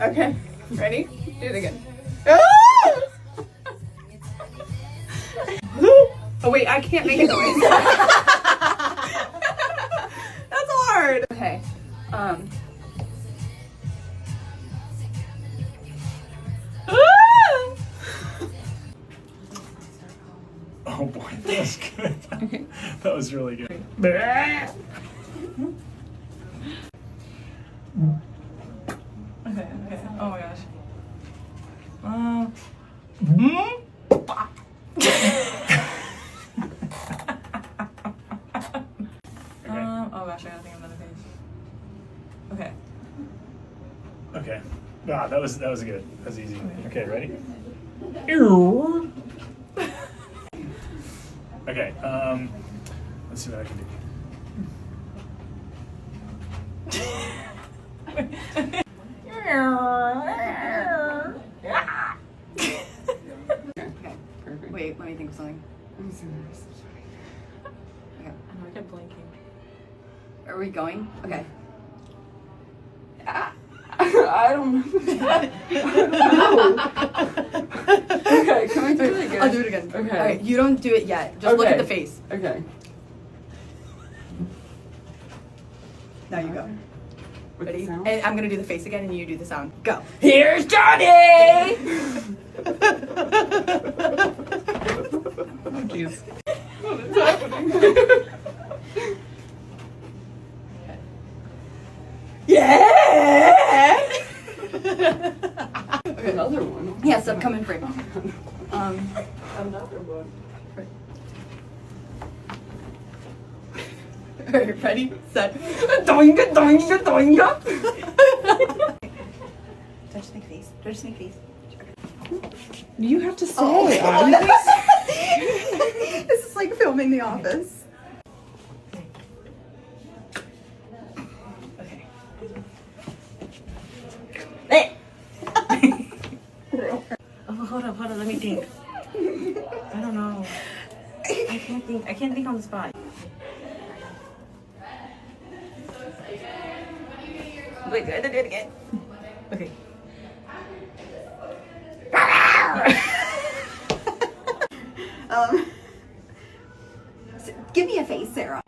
Okay, ready? Do it again. Oh wait, I can't make a noise. That's hard. Okay. Oh boy, that was good. Okay. That was really good. Okay, okay. Oh my gosh. Oh gosh, I gotta think of another page. Okay. Okay. Ah, that was good. That was easy. Okay, ready? Okay. Let's see what I can do. Okay. Perfect. Wait, let me think of something. I'm so nervous. Okay. I know I kept blinking. Are we going? Okay. I don't know. Okay, can I do it again? I'll do it again. Okay. Alright, you don't do it yet. Just look at Okay. the face. Okay. Now you go. With Ready? the sound? And I'm gonna do the face again and you do the sound. Go. Here's Johnny! Oh jeez. Yeah! Another one. Yes, I'm coming frame. Another one. Alright, ready, set. Doinga, doinga, doinga. Do I just make face? Do I just make face? You have to say. Oh, this is like filming The Office. Okay. Oh, hold up, let me think. I don't know. I can't think on the spot. Wait, do I have to do it again? Okay. Give me a face, Sarah.